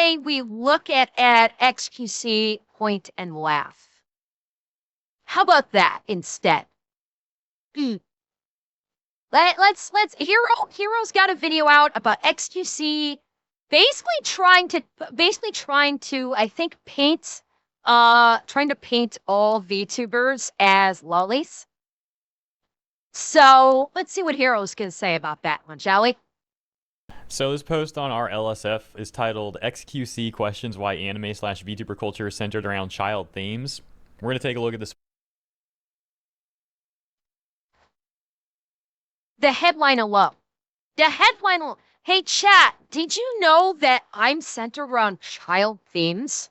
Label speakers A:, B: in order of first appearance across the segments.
A: say we look at XQC, point, and laugh? How about that instead? Let's Hero's got a video out about XQC basically trying to I think paint trying to paint all VTubers as lollies. So let's see what Hero's gonna say about that one, shall we?
B: So this post on our LSF is titled XQC questions why anime/VTuber culture is centered around child themes. We're gonna take a look at this.
A: The headline alone. Hey, chat, did you know that I'm centered around child themes?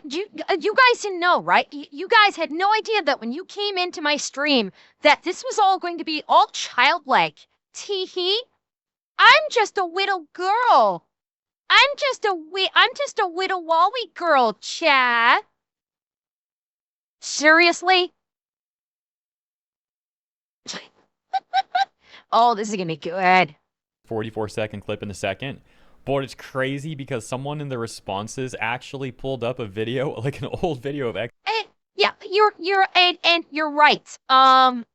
A: You guys didn't know, right? You guys had no idea that when you came into my stream that this was all going to be all childlike. Tee-hee. I'm just a little girl. I'm just a little Wally girl, chat. Seriously? Oh, this is gonna be good.
B: 44-second clip in a second. But it's crazy because someone in the responses actually pulled up a video, like an old video of X.
A: Yeah, you're right.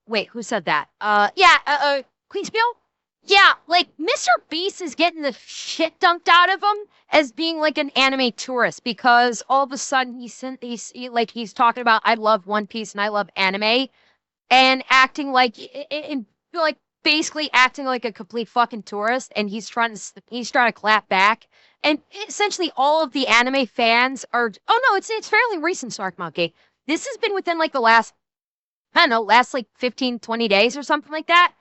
A: Wait, who said that? Queenspiel? Yeah, like Mr. Beast is getting the shit dunked out of him as being like an anime tourist because all of a sudden he's talking about I love One Piece and I love anime and acting like basically acting like a complete fucking tourist, and he's trying to clap back. And essentially all of the anime fans are, oh no, it's fairly recent, Sark Monkey. This has been within like the last like 15, 20 days or something like that.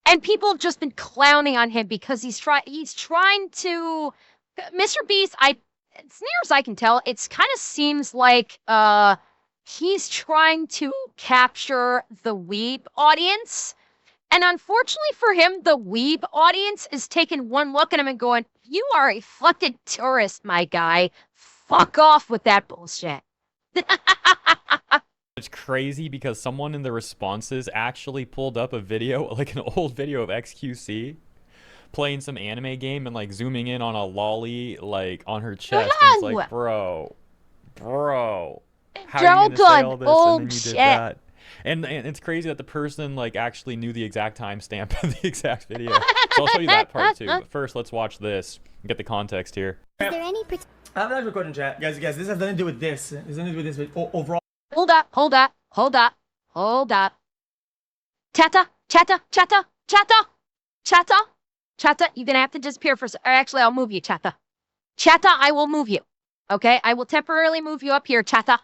A: And people have just been clowning on him because he's trying to, Mr. Beast, as near as I can tell, it's kind of seems like he's trying to capture the weeb audience. And unfortunately for him, the weeb audience is taking one look at him and going, you are a fucking tourist, my guy. Fuck off with that bullshit.
B: It's crazy because someone in the responses actually pulled up a video, like an old video of XQC playing some anime game and like zooming in on a lolly like on her chest. And it's like, bro, how are you gonna say all this and then you did that? And it's crazy that the person like actually knew the exact timestamp of the exact video. So I'll show you that part too. But first, let's watch this and get the context here.
C: Is there any I'm not recording chat. Guys, this has nothing to do with this. It has nothing to do with this, but overall.
A: Hold up. Chatta, you're gonna have to disappear for actually, I'll move you, Chatta. Chatta, I will move you. Okay? I will temporarily move you up here, Chatta.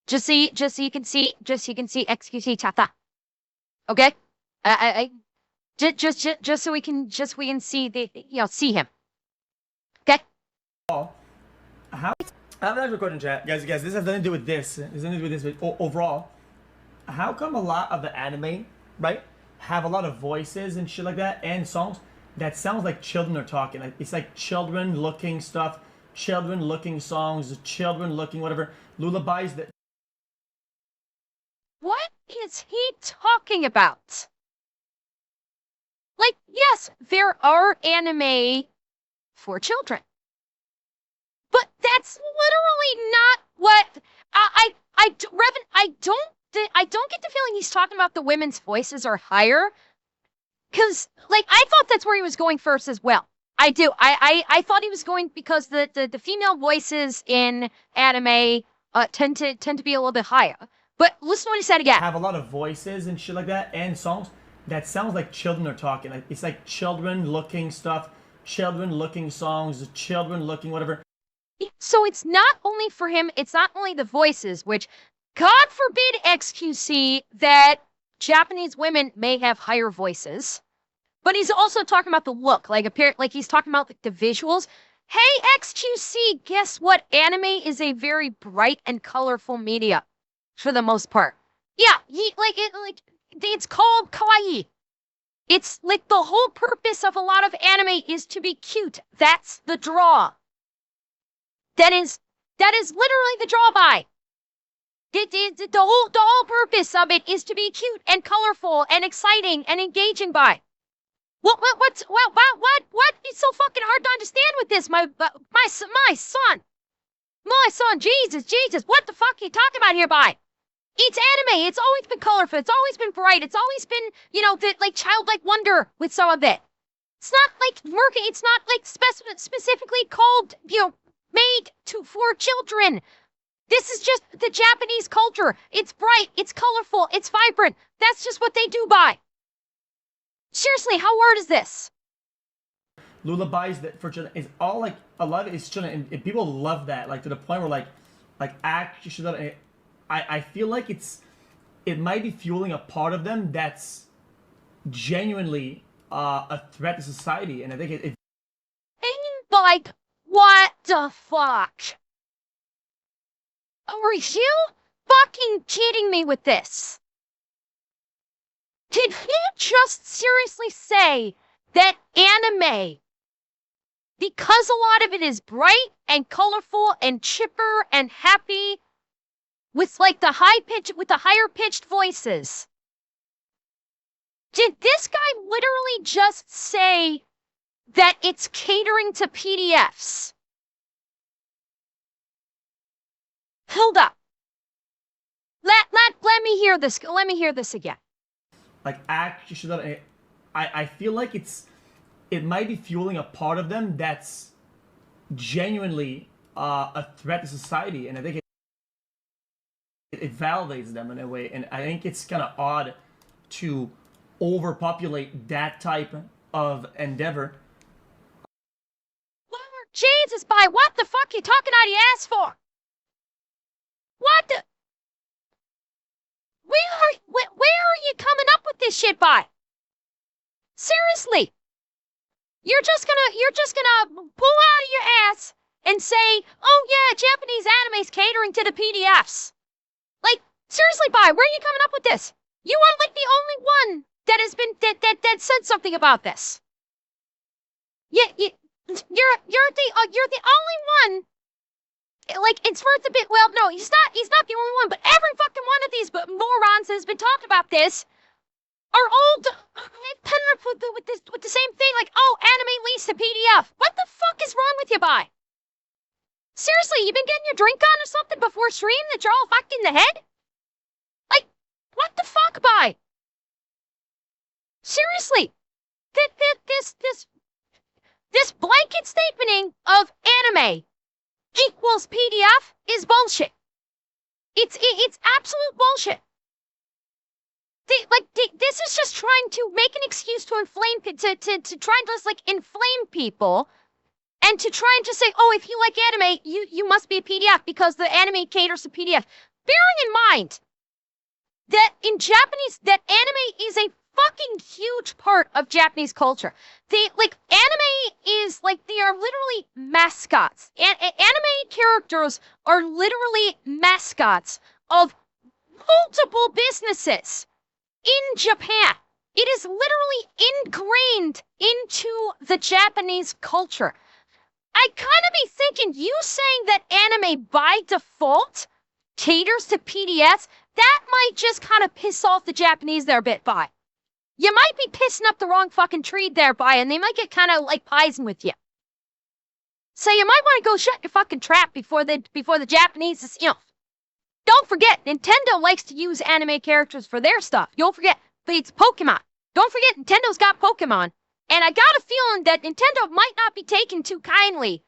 A: Just so you can see XQC Chatta. Okay? Just so we can see see him. Okay?
C: I'm not recording chat. Guys, this has nothing to do with this. It has nothing to do with this, but overall, how come a lot of the anime, right, have a lot of voices and shit like that and songs that sounds like children are talking? Like it's like children looking stuff, children looking songs, children looking whatever, lullabies that.
A: What is he talking about? Like, yes, there are anime for children. But that's literally not what Revan, I don't get the feeling he's talking about the women's voices are higher. Cause like I thought that's where he was going first as well. I do. I thought he was going because the female voices in anime tend to be a little bit higher. But listen to what he said again.
C: Have a lot of voices and shit like that and songs that sounds like children are talking. Like it's like children looking stuff, children looking songs, children looking whatever.
A: So it's not only for him, it's not only the voices, which, God forbid, XQC, that Japanese women may have higher voices. But he's also talking about the look, like he's talking about like, the visuals. Hey, XQC, guess what? Anime is a very bright and colorful media, for the most part. Yeah, it's called kawaii. It's like the whole purpose of a lot of anime is to be cute. That's the draw. That is literally the draw by. The whole purpose of it is to be cute and colorful and exciting and engaging by. What is so fucking hard to understand with this? My son, Jesus, what the fuck are you talking about here, by? It's anime. It's always been colorful. It's always been bright. It's always been, the like childlike wonder with some of it. It's not like murky. It's not like specifically called, made for children. This is just the Japanese culture. It's bright. It's colorful. It's vibrant. That's just what they do, by. Seriously, how hard is this?
C: Lullabies that for children is all like a lot of it is children, and people love that, like to the point where like actually, I feel like it might be fueling a part of them that's genuinely a threat to society, and I think it
A: like, what the fuck? Are you fucking kidding me with this? Did he just seriously say that anime, because a lot of it is bright and colorful and chipper and happy, with like the higher pitched voices, did this guy literally just say that it's catering to PDFs? Hold up. Let me hear this. Let me hear this again.
C: like actually, I feel like it might be fueling a part of them that's genuinely a threat to society, and I think it validates them in a way, and I think it's kind of odd to overpopulate that type of endeavor.
A: Lord Jesus, by what the fuck you talking out of your ass for? What the? Where are you coming up with this shit, by? Seriously, you're just gonna pull out of your ass and say, oh yeah, Japanese anime's catering to the PDFs. Like, seriously, by, where are you coming up with this? You are like the only one that has been that said something about this. Yeah, you're the only one. Like, it's worth a bit. Well, no, he's not the only one, but every fucking one of these morons that has been talking about this are all with the same thing. Like, oh, anime leads to PDF. What the fuck is wrong with you, by? Seriously, you been getting your drink on or something before stream that you're all fucked in the head? Like, what the fuck, by? Seriously, this blanket statementing of anime equals PDF is bullshit. It's absolute bullshit. This is just trying to make an excuse to inflame to try and just like inflame people, and to try and just say, oh, if you like anime, you must be a PDF because the anime caters to PDF. Bearing in mind that in Japanese, that anime is a fucking huge part of Japanese culture. Anime is like, they are literally mascots. Anime characters are literally mascots of multiple businesses in Japan. It is literally ingrained into the Japanese culture. I kind of be thinking, you saying that anime by default caters to PDFs, that might just kind of piss off the Japanese there a bit, by. You might be pissing up the wrong fucking tree there, by, and they might get kind of like pisen with you. So you might want to go shut your fucking trap before the Japanese is, Don't forget, Nintendo likes to use anime characters for their stuff. Don't forget, but it's Pokemon. Don't forget, Nintendo's got Pokemon. And I got a feeling that Nintendo might not be taken too kindly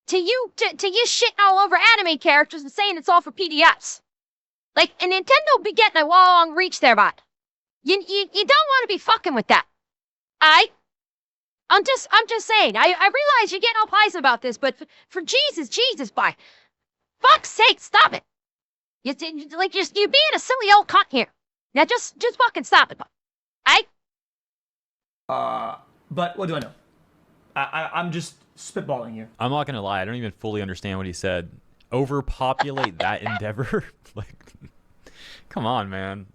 A: to you shitting all over anime characters and saying it's all for PDFs. Like, and Nintendo be getting a long reach there, but you don't want to be fucking with that. I'm just saying. I realize you're getting all pies about this, but for Jesus, by fuck's sake, stop it. You're being a silly old cunt here. Now just fucking stop it, but
C: But what do I know? I'm just spitballing here.
B: I'm not gonna lie, I don't even fully understand what he said. Overpopulate that endeavor? Like, come on, man.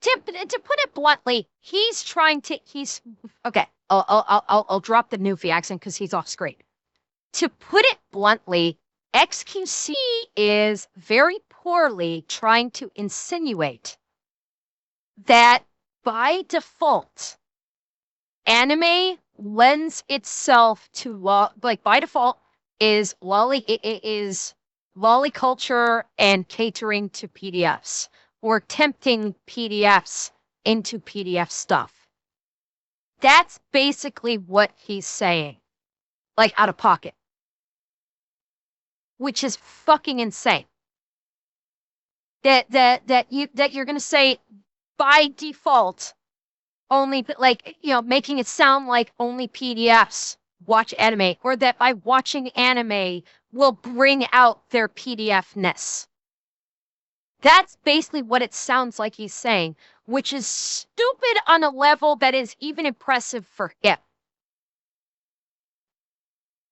A: To put it bluntly, okay. I'll drop the Newfie accent because he's off screen. To put it bluntly, XQC is very poorly trying to insinuate that by default, anime lends itself to like by default is lolly culture and catering to PDFs or tempting PDFs into PDF stuff. That's basically what he's saying, like out of pocket, which is fucking insane. That you're gonna say by default only, like, you know, making it sound like only PDFs watch anime, or that by watching anime will bring out their PDF-ness. That's basically what it sounds like he's saying, which is stupid on a level that is even impressive for him.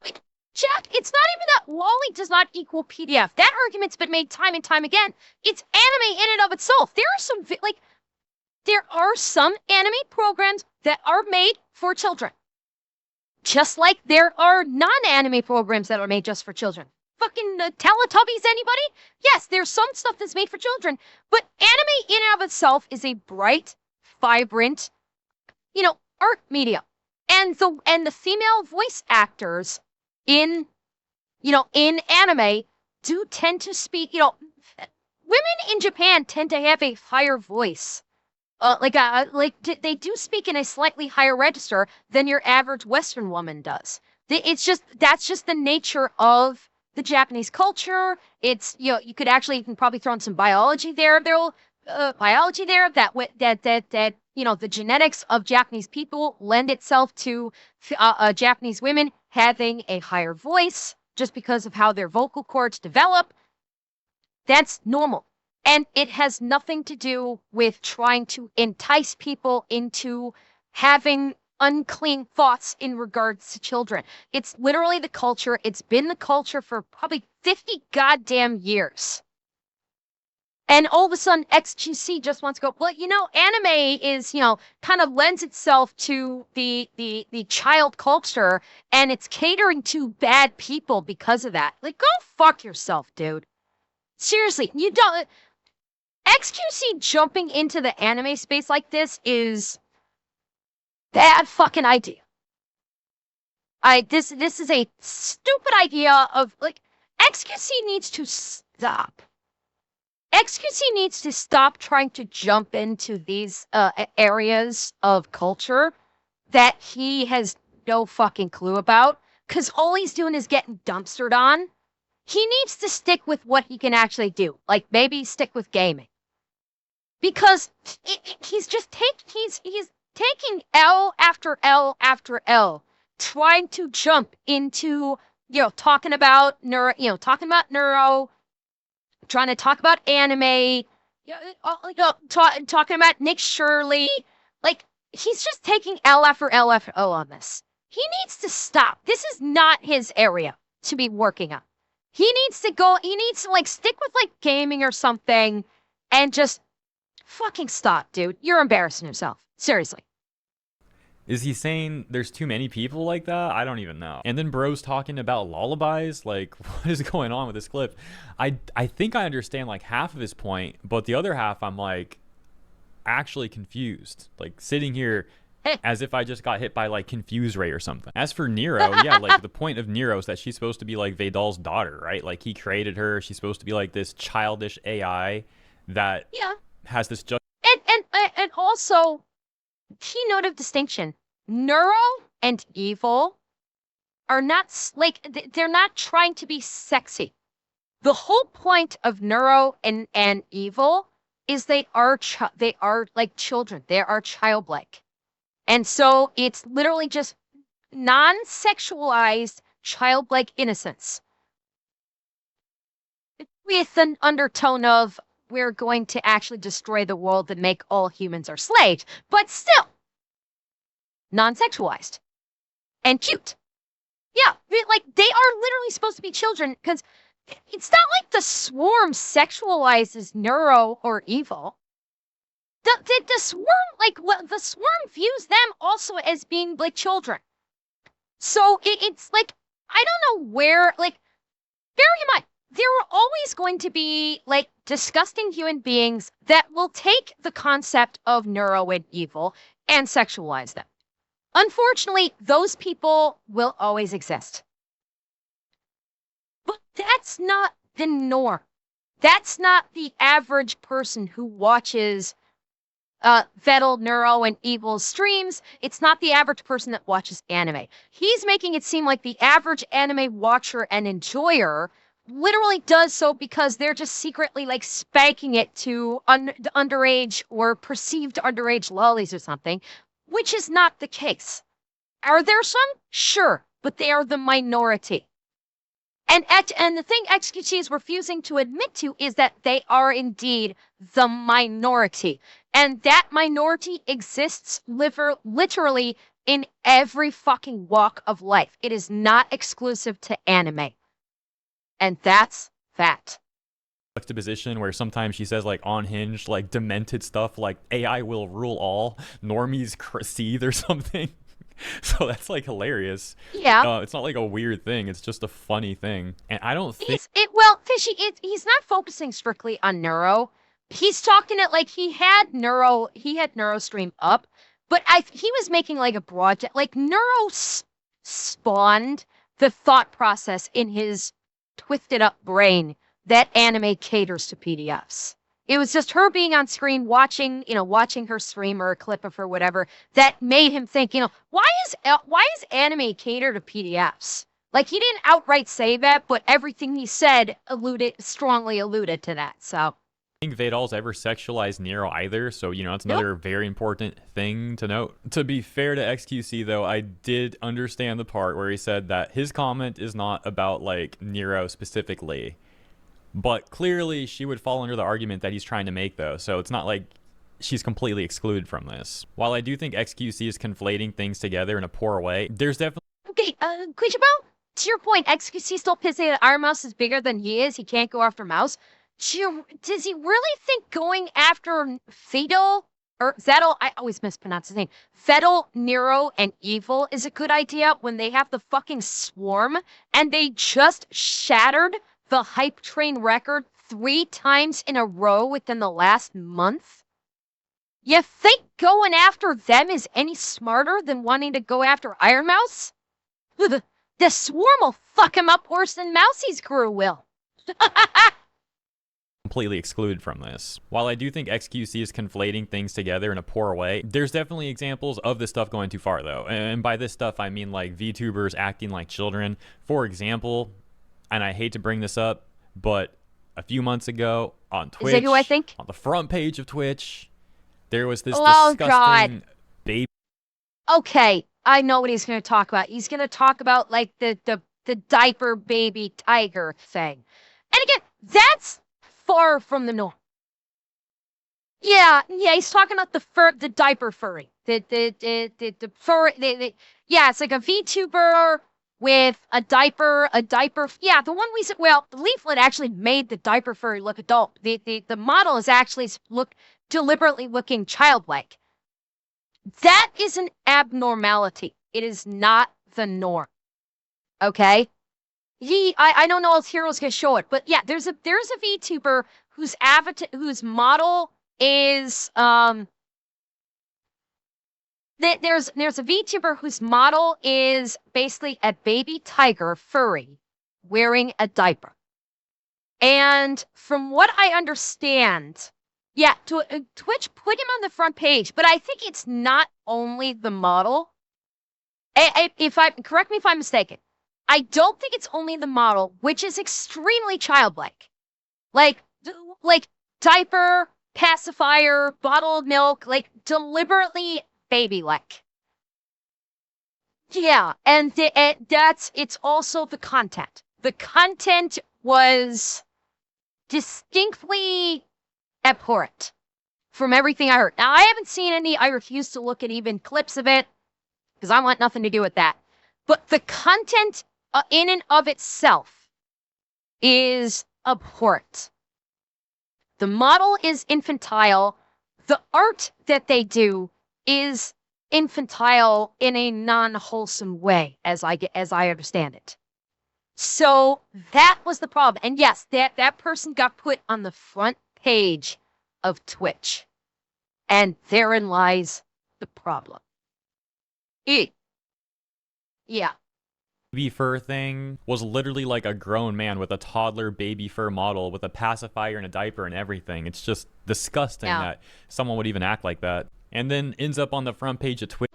A: Like, Jack, it's not even that lolly does not equal PDF. That argument's been made time and time again. It's anime in and of itself. There are some anime programs that are made for children. Just like there are non-anime programs that are made just for children. Fucking Teletubbies, anybody? Yes, there's some stuff that's made for children, but anime in and of itself is a bright, vibrant, you know, art medium. And the female voice actors in anime do tend to speak, you know, women in Japan tend to have a higher voice. They do speak in a slightly higher register than your average Western woman does. That's just the nature of the Japanese culture. It's, you know, you can probably throw in some biology there. That you know, the genetics of Japanese people lend itself to Japanese women having a higher voice just because of how their vocal cords develop. That's normal. And it has nothing to do with trying to entice people into having unclean thoughts in regards to children. It's literally the culture. It's been the culture for probably 50 goddamn years. And all of a sudden, XQC just wants to go, well, you know, anime is, you know, kind of lends itself to the child culture, and it's catering to bad people because of that. Like, go fuck yourself, dude. Seriously, you don't... XQC jumping into the anime space like this is bad fucking idea. This is a stupid idea of, like, XQC needs to stop. XQC needs to stop trying to jump into these areas of culture that he has no fucking clue about, because all he's doing is getting dumpstered on. He needs to stick with what he can actually do, like maybe stick with gaming. Because he's taking L after L after L, trying to jump into, you know, talking about Neuro, trying to talk about anime, talking about Nick Shirley. Like, he's just taking L after L after L on this. He needs to stop. This is not his area to be working on. He needs to like stick with like gaming or something and just fucking stop, dude. You're embarrassing yourself. Seriously.
B: Is he saying there's too many people like that? I don't even know. And then bro's talking about lullabies. Like, what is going on with this clip? I think I understand like half of his point, but the other half I'm like actually confused. Like sitting here as if I just got hit by like Confuse Ray or something. As for Nero, yeah, like the point of Nero is that she's supposed to be like Vedal's daughter, right? Like he created her. She's supposed to be like this childish AI that has this
A: and also keynote of distinction: Neuro and Evil are not like they're not trying to be sexy. The whole point of Neuro and Evil is they are like children. They are childlike, and so it's literally just non-sexualized childlike innocence with an undertone of, we're going to actually destroy the world and make all humans our slaves, but still non-sexualized and cute. Yeah, like they are literally supposed to be children, because it's not like the swarm sexualizes Neuro or Evil. The swarm views them also as being like children. So it's like, I don't know where, like, bear in mind, there are always going to be like disgusting human beings that will take the concept of Neuro and Evil and sexualize them. Unfortunately, those people will always exist. But that's not the norm. That's not the average person who watches Vettel, Neuro, and Evil streams. It's not the average person that watches anime. He's making it seem like the average anime watcher and enjoyer literally does so because they're just secretly like spanking it to underage or perceived underage lollies or something, which is not the case. Are there some? Sure, but they are the minority. And the thing XQC is refusing to admit to is that they are indeed the minority. And that minority exists literally in every fucking walk of life. It is not exclusive to anime. And that's fact.
B: Juxtaposition where sometimes she says like unhinged, like demented stuff like AI will rule all, normies seethe or something. So that's like hilarious.
A: Yeah.
B: It's not like a weird thing. It's just a funny thing. And I don't think...
A: Fishy, he's not focusing strictly on Neuro. He's talking it like he had Neuro stream up, but he was making like a broad... Like Neuro spawned the thought process in his twisted up brain that anime caters to PDFs. It was just her being on screen watching her stream or a clip of her, whatever, that made him think, why is anime cater to PDFs? Like, he didn't outright say that, but everything he said strongly alluded to that, so.
B: I think Vadal's ever sexualized Nero either, so, it's another very important thing to note. To be fair to XQC, though, I did understand the part where he said that his comment is not about, like, Nero specifically. But clearly, she would fall under the argument that he's trying to make, though. So it's not like she's completely excluded from this. While I do think XQC is conflating things together in a poor way, there's definitely...
A: Okay, Kuchibo, to your point, XQC still pissing that Iron Mouse is bigger than he is. He can't go after Mouse. Does he really think going after Fatal, or Vettel, I always mispronounce his name, Vettel, Neuro, and Evil is a good idea when they have the fucking swarm and they just shattered the hype train record 3 times in a row within the last month? You think going after them is any smarter than wanting to go after Iron Mouse? The swarm will fuck him up worse than Mousie's crew will.
B: Completely excluded from this. While I do think XQC is conflating things together in a poor way, there's definitely examples of this stuff going too far, though. And by this stuff, I mean like VTubers acting like children. For example, and I hate to bring this up, but a few months ago on Twitch,
A: is that who I think?
B: On the front page of Twitch, there was this
A: disgusting
B: baby.
A: Okay, I know what he's going to talk about. He's going to talk about like the diaper baby tiger thing. And again, that's far from the norm. Yeah, he's talking about the diaper furry. The furry. Yeah, it's like a VTuber with a diaper, yeah, the one the leaflet actually made the diaper furry look adult. The model is actually deliberately looking childlike. That is an abnormality. It is not the norm. Okay? I don't know if Heroes can show it, but yeah, there's a VTuber whose model is there's a VTuber whose model is basically a baby tiger furry wearing a diaper. And from what I understand, yeah, Twitch put him on the front page, but I think it's not only the model. Correct me if I'm mistaken. I don't think it's only the model, which is extremely childlike. Like diaper, pacifier, bottled milk, like deliberately baby-like. Yeah, and it's also the content. The content was distinctly abhorrent from everything I heard. Now, I haven't seen any. I refuse to look at even clips of it because I want nothing to do with that. But the content in and of itself is abhorrent. The model is infantile. The art that they do is infantile in a non-wholesome way, as I understand it. So that was the problem. And yes, that person got put on the front page of Twitch. And therein lies the problem. E. Yeah.
B: baby fur thing was literally like a grown man with a toddler baby fur model with a pacifier and a diaper and everything. It's just disgusting that someone would even act like that. And then ends up on the front page of Twitter.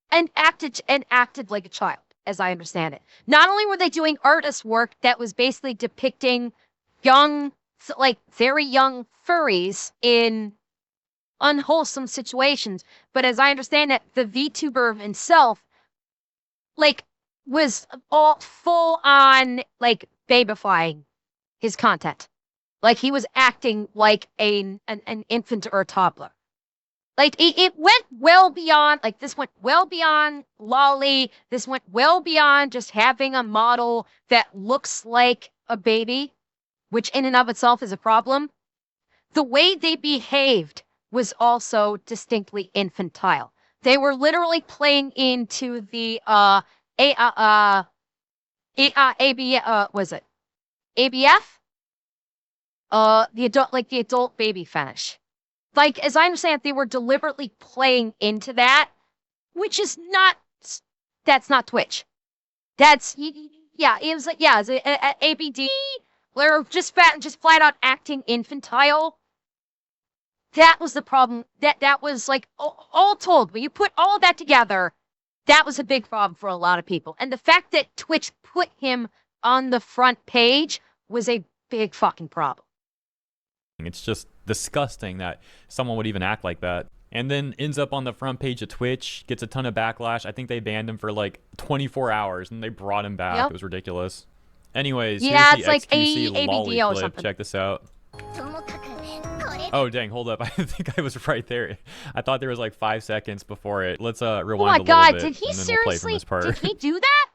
A: And acted like a child, as I understand it. Not only were they doing artist work that was basically depicting young, like very young furries in unwholesome situations, but as I understand it, the VTuber himself, like, was all full on like babifying his content. Like he was acting like an infant or a toddler. Like it went well beyond, like this went well beyond lolly. This went well beyond just having a model that looks like a baby, which in and of itself is a problem. The way they behaved was also distinctly infantile. They were literally playing into the was it ABF? The adult baby fetish. Like, as I understand, they were deliberately playing into that, which is that's not Twitch. That's, yeah, it was like, yeah, it's ABD, where just flat out acting infantile. That was the problem. That was like, all told, when you put all of that together, that was a big problem for a lot of people. And the fact that Twitch put him on the front page was a big fucking problem.
B: It's just disgusting that someone would even act like that. And then ends up on the front page of Twitch, gets a ton of backlash. I think they banned him for like 24 hours and they brought him back. It was ridiculous. Anyways,
A: yeah,
B: here's the
A: it's
B: XQC
A: like
B: lolly
A: ABD or
B: clip.
A: something.
B: Check this out. Oh, dang, hold up. I think I was right there. I thought there was like 5 seconds before it. Let's rewind
A: oh my
B: a little
A: God,
B: bit.
A: did he
B: and then we'll play from
A: seriously,
B: this part.
A: did he do that?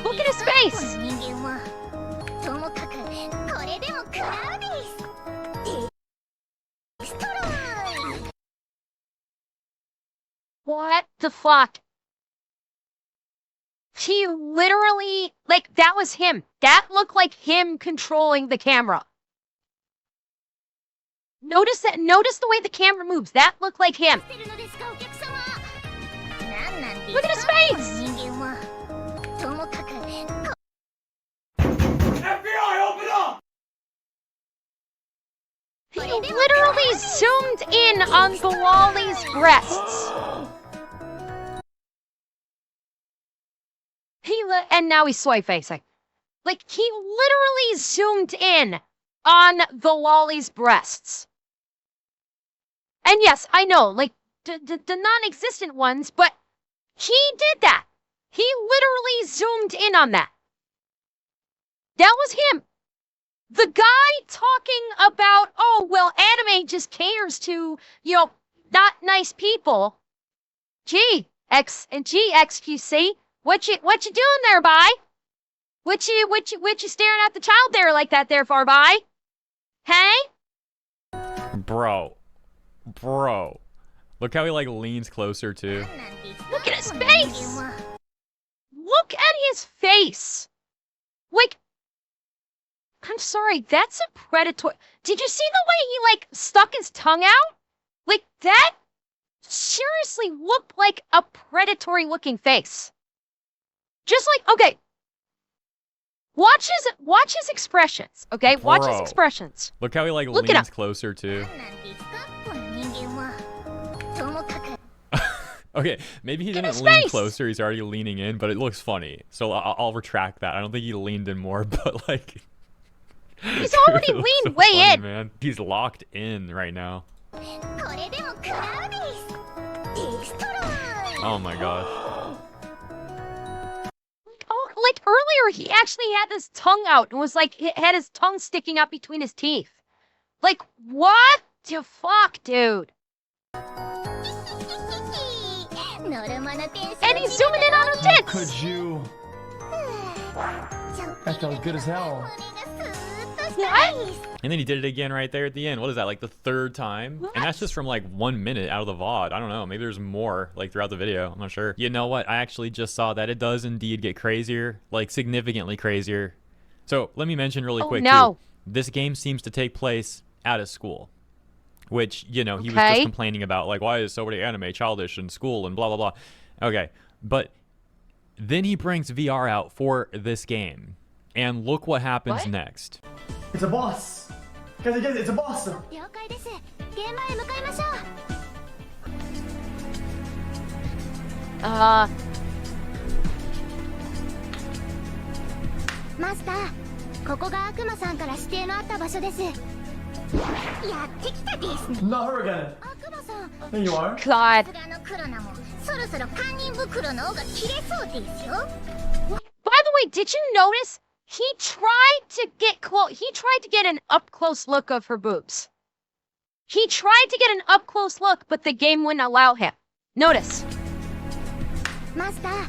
A: Look at his face! What the fuck? He literally, like, that was him. That looked like him controlling the camera. Notice the way the camera moves. That looked like him. Look at his face!
C: FBI, open up!
A: He literally zoomed in on the lolly's breasts. And now he's soy facing. Like, he literally zoomed in on the lolly's breasts. And yes, I know, like, the non-existent ones, but he did that. He literally zoomed in on that. That was him. The guy talking about, oh, well, anime just caters to, you know, not nice people. XQC, what you doing there, bye? What you staring at the child there like that there for, bye? Hey?
B: Bro. Look how he like leans closer too.
A: Look at his face! Look at his face! Like, I'm sorry, that's a predatory. Did you see the way he like stuck his tongue out? Like, that seriously looked like a predatory looking face. Just like, okay. Watch his expressions, okay? Watch his expressions.
B: Look how he like
A: Look
B: leans closer too. Okay, maybe he didn't lean closer. He's already leaning in, but it looks funny. So I'll retract that. I don't think he leaned in more, but like...
A: He's already leaned
B: so
A: way
B: funny,
A: in.
B: Man. He's locked in right now. Oh my gosh.
A: Oh, like earlier, he actually had his tongue out and was like, had his tongue sticking up between his teeth. Like, what the fuck, dude? And he's zooming in on her tits!
C: Could you? That felt good as hell.
A: What?
B: And then he did it again right there at the end. What is that, like the third time?
A: What?
B: And that's just from like 1 minute out of the VOD. I don't know. Maybe there's more like throughout the video. I'm not sure. You know what? I actually just saw that it does indeed get crazier, like significantly crazier. So let me mention really quick too. This game seems to take place at a school, which, you know, he was
A: Okay.
B: just complaining about, like, why is so many anime childish in school and blah, blah, blah. Okay, but then he brings VR out for this game, and look what happens
A: What?
B: next.
C: It's a boss. Guys, it's a boss.
D: 了解です。現場へ向かいましょう。マスター、ここが悪魔さんから指定のあった場所です。やってきたですね。
C: Not her again.
D: 悪魔さん、
C: There you are.
A: God.
D: さすがのクロナもそろそろ堪忍袋の尾が切れそうですよ。
A: By the way, did you notice he tried to get he tried to get an up close look of her boobs. He tried to get an up close look, but the game wouldn't allow him. Notice.
D: マスター、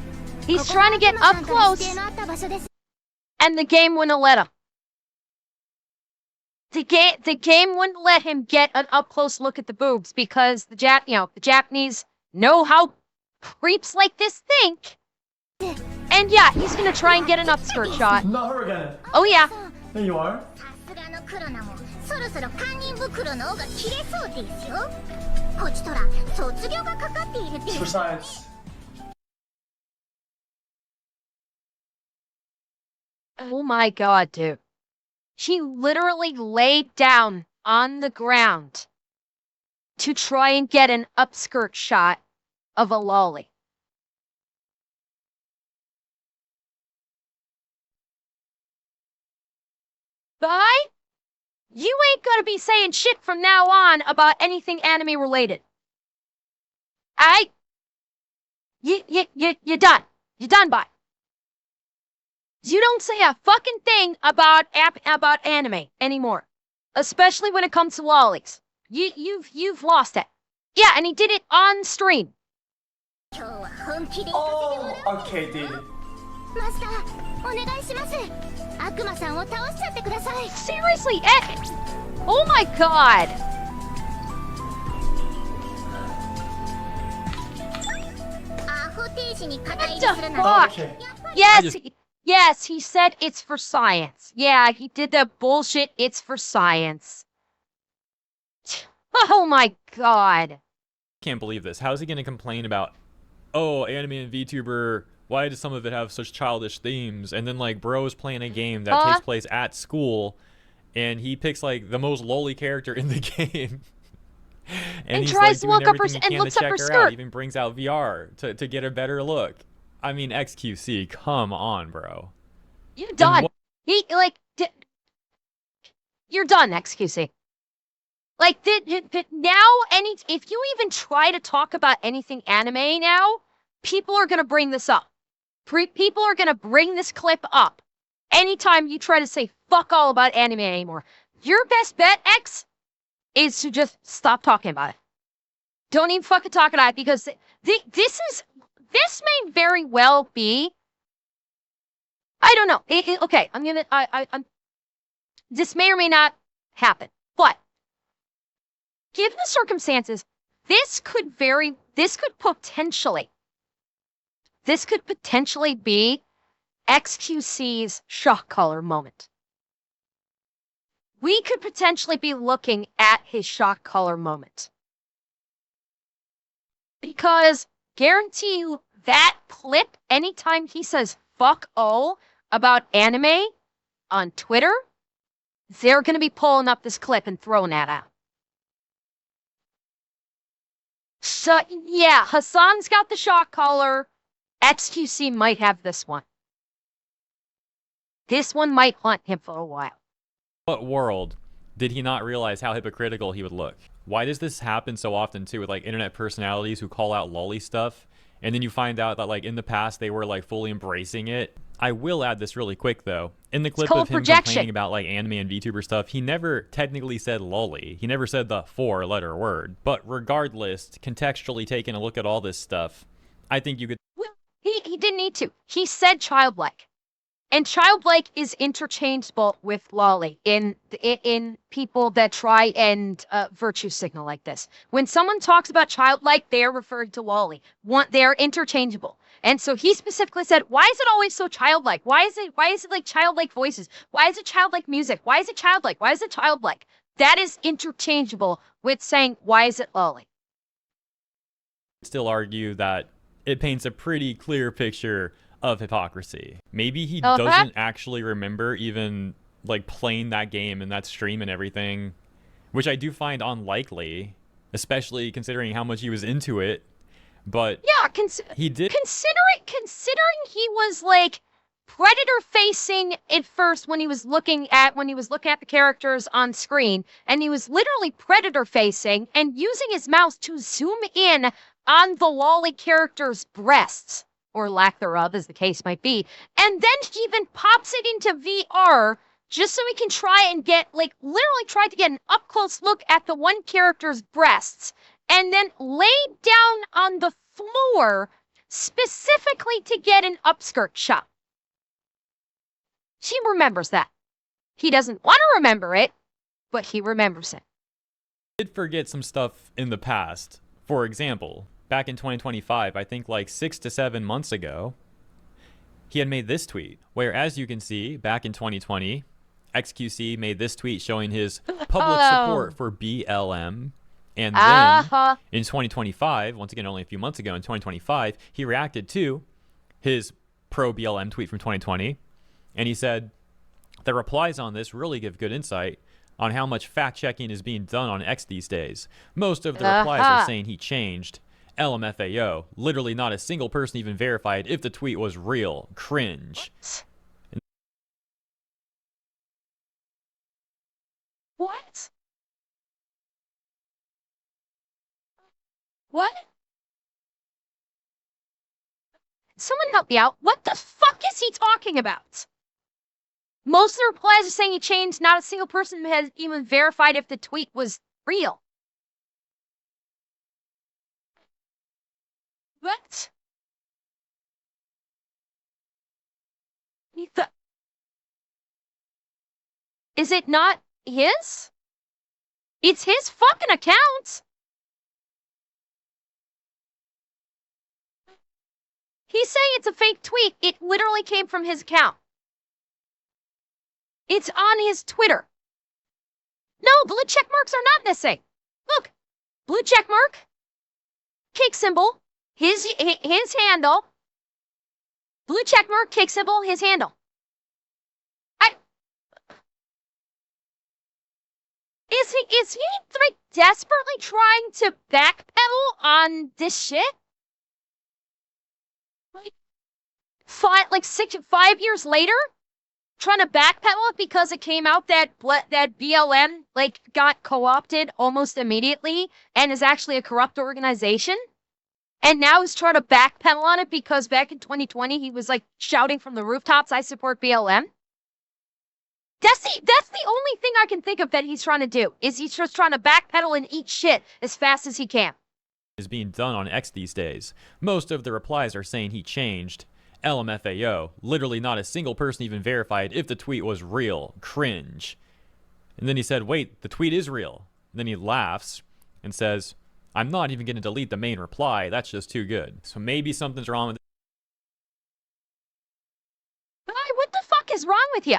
A: He's
D: ここが
A: trying to get
D: 悪魔さ
A: up
D: んから
A: close,
D: 指定のあった場所です。
A: and the game wouldn't let him. The game wouldn't let him get an up close look at the boobs because the Japanese know how creeps like this think. And yeah, he's gonna try and get an upskirt shot.
C: Not her again.
A: Oh yeah.
D: さん、
C: There you are.
D: さすがのクロナもそろそろ堪忍袋の尾が切れそうですよ。こちとら卒業がかかっているで
C: For
D: す。
C: science.
A: Oh my god, dude. She literally laid down on the ground to try and get an upskirt shot of a lolly. Bye? You ain't gonna be saying shit from now on about anything anime related. You're done. You're done, bye. You don't say a fucking thing about anime anymore, especially when it comes to lollies. You've lost it. Yeah, and he did it on stream.
D: 今日は本気で行かせてもらう。
C: Oh, okay, dude.
D: マスター、お願いします。悪魔さんを倒しちゃってください。
A: Seriously, oh my god.
D: アホ停止に肩入
A: What
D: れす
A: the
D: るなん
A: fuck?
D: て。
C: Okay.
D: やっぱり
A: Yes,
B: just-
A: yes, he said it's for science. Yeah, he did that bullshit. It's for science. Oh my god.
B: Can't believe this. How is he going to complain about, oh, anime and VTuber, why does some of it have such childish themes? And then, like, bro's playing a game that takes place at school, and he picks, like, the most lowly character in the game.
A: And
B: he's,
A: tries to
B: like,
A: look
B: doing
A: up her
B: everything he
A: and
B: can
A: looks
B: to
A: up her
B: check her out.
A: skirt.
B: He even brings out VR to get a better look. I mean, XQC, come on, bro.
A: You're done.
B: what-
A: You're done, XQC. Like, now, if you even try to talk about anything anime now, people are gonna bring this up. People are gonna bring this clip up anytime you try to say fuck all about anime anymore. Your best bet, X, is to just stop talking about it. Don't even fucking talk about it because this may very well be. I don't know. Okay, this may or may not happen, but given the circumstances, this could potentially be XQC's shock collar moment. We could potentially be looking at his shock collar moment. Because guarantee you that clip, anytime he says fuck oh about anime on Twitter, they're going to be pulling up this clip and throwing that out. So, yeah, Hassan's got the shock collar. XQC might have this one. This one might haunt him for a while.
B: What world did he not realize how hypocritical he would look? Why does this happen so often too with like internet personalities who call out lolly stuff and then you find out that like in the past they were like fully embracing it? I will add this really quick though. In the clip
A: called
B: of him
A: projection.
B: complaining about like anime and VTuber stuff, he never technically said lolly. He never said the 4-letter word. But regardless, contextually taking a look at all this stuff, I think you could
A: Well, he didn't need to. He said childlike. And childlike is interchangeable with lolly in people that try and virtue signal like this. When someone talks about childlike, they are referring to lolly. They're interchangeable. And so he specifically said, why is it always so childlike? Why is it like childlike voices? Why is it childlike music? Why is it childlike? Why is it childlike? that is interchangeable with saying, why is it lolly?
B: Still argue that it paints a pretty clear picture of hypocrisy. Maybe he doesn't actually remember even like playing that game and that stream and everything, which I do find unlikely, especially considering how much he was into it. But
A: yeah,
B: he did.
A: Considering he was like predator facing at first when he was looking at the characters on screen, and he was literally predator facing and using his mouse to zoom in on the lolly character's breasts, or lack thereof, as the case might be, and then he even pops it into VR just so he can try and get, like, literally tried to get an up-close look at the one character's breasts, and then laid down on the floor specifically to get an upskirt shot. He remembers that. He doesn't want to remember it, but he remembers it.
B: Did forget some stuff in the past. For example, back in 2025, I think like 6 to 7 months ago, he had made this tweet, where, as you can see, back in 2020, XQC made this tweet showing his public support for BLM. And then in 2025, once again, only a few months ago, in 2025, he reacted to his pro-BLM tweet from 2020. And he said, the replies on this really give good insight on how much fact-checking is being done on X these days. Most of the replies are saying he changed. LMFAO. Literally not a single person even verified if the tweet was real. Cringe.
A: What? What? Someone help me out. What the fuck is he talking about? Most of the replies are saying he changed. Not a single person has even verified if the tweet was real. What? Is it not his? It's his fucking account. He's saying it's a fake tweet. It literally came from his account. It's on his Twitter. No, blue check marks are not missing. Look, blue check mark, kick symbol, his handle, blue check mark, kick symbol, his handle. Is he like desperately trying to backpedal on this shit? Like 5 years later, trying to backpedal it because it came out that BLM like got co-opted almost immediately and is actually a corrupt organization, and now he's trying to backpedal on it because back in 2020 he was like shouting from the rooftops, "I support BLM." That's the only thing I can think of that he's trying to do, is he's just trying to backpedal and eat shit as fast as he can.
B: Is being done on X these days. Most of the replies are saying he changed. LMFAO. Literally not a single person even verified if the tweet was real. Cringe. And then he said, wait, the tweet is real. And then he laughs and says, I'm not even going to delete the main reply. That's just too good. So maybe something's wrong with it.
A: What the fuck is wrong with you?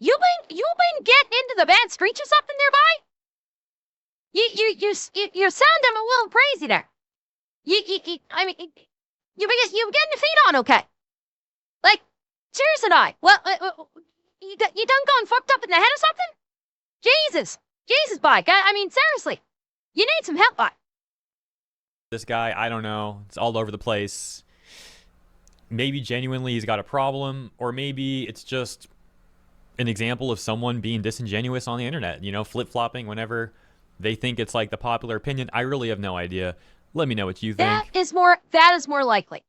A: You been getting into the bad streets or something nearby? You're sounding a little crazy there. I mean, you getting your feet on okay? Like, seriously, you done gone fucked up in the head or something? Jesus, bike. I mean, seriously, you need some help, bike.
B: This guy, I don't know. It's all over the place. Maybe genuinely he's got a problem, or maybe it's just an example of someone being disingenuous on the internet, you know, flip-flopping whenever they think it's like the popular opinion. I really have no idea. Let me know what you think.
A: That is more likely.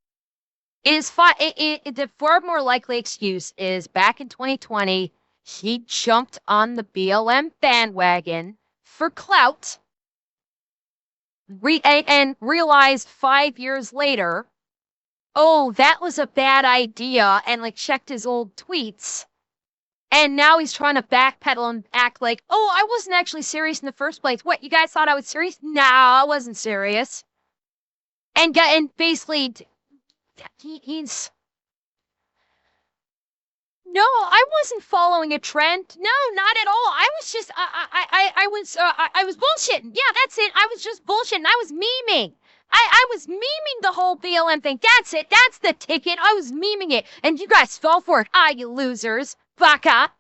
A: The far more likely excuse is back in 2020, he jumped on the BLM bandwagon for clout, and realized 5 years later, oh, that was a bad idea, and like checked his old tweets. And now he's trying to backpedal and act like, oh, I wasn't actually serious in the first place. What, you guys thought I was serious? No, I wasn't serious. And basically, he's... No, I wasn't following a trend. No, not at all. I was just, I was bullshitting. Yeah, that's it. I was just bullshitting. I was memeing. I was memeing the whole BLM thing. That's it. That's the ticket. I was memeing it. And you guys fell for it. Ah, you losers. Baka.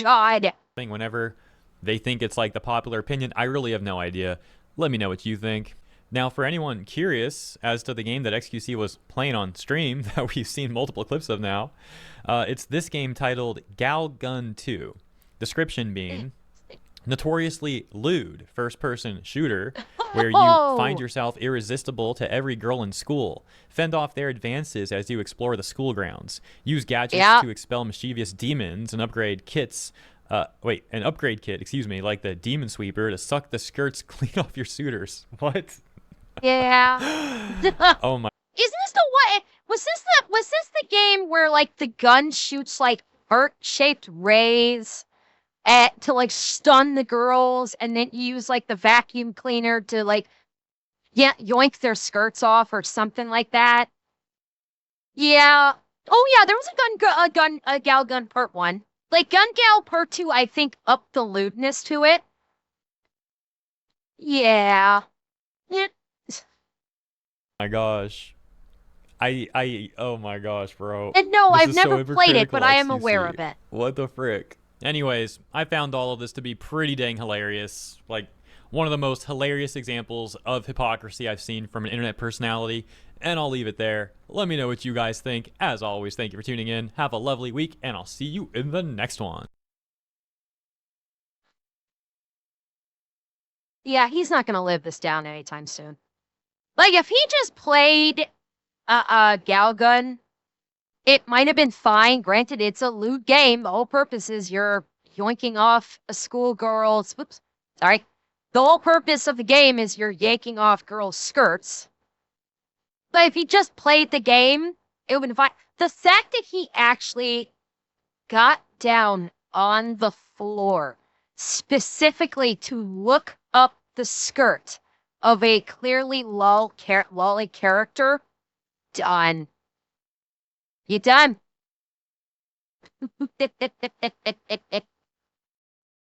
A: God.
B: Whenever they think it's like the popular opinion, I really have no idea. Let me know what you think. Now, for anyone curious as to the game that XQC was playing on stream, that we've seen multiple clips of now, it's this game titled Galgun 2. Description being notoriously lewd first-person shooter where you find yourself irresistible to every girl in school. Fend off their advances as you explore the school grounds. Use gadgets to expel mischievous demons and upgrade kits. An upgrade kit, like the Demon Sweeper to suck the skirts clean off your suitors. What?
A: Yeah.
B: Oh my.
A: Isn't this the what? Was this the game where like the gun shoots like heart-shaped rays to like stun the girls, and then you use like the vacuum cleaner to like yoink their skirts off or something like that? Yeah. Oh yeah, there was a Gal Gun Part 1. Like Gun Gal Part 2, I think upped the lewdness to it. Yeah.
B: My gosh. Oh my gosh, bro.
A: And no,
B: This
A: I've
B: is
A: never
B: so
A: played it, but I am
B: XQC.
A: aware of it.
B: What the frick? Anyways, I found all of this to be pretty dang hilarious. Like, one of the most hilarious examples of hypocrisy I've seen from an internet personality. And I'll leave it there. Let me know what you guys think. As always, thank you for tuning in. Have a lovely week, and I'll see you in the next one.
A: Yeah, he's not gonna live this down anytime soon. Like, if he just played Galgun, it might have been fine. Granted, it's a lewd game. The whole purpose is you're yoinking off a schoolgirl's... Whoops. Sorry. The whole purpose of the game is you're yanking off girls' skirts. But if he just played the game, it would invite... The fact that he actually got down on the floor specifically to look up the skirt of a clearly lolly character, done. You done.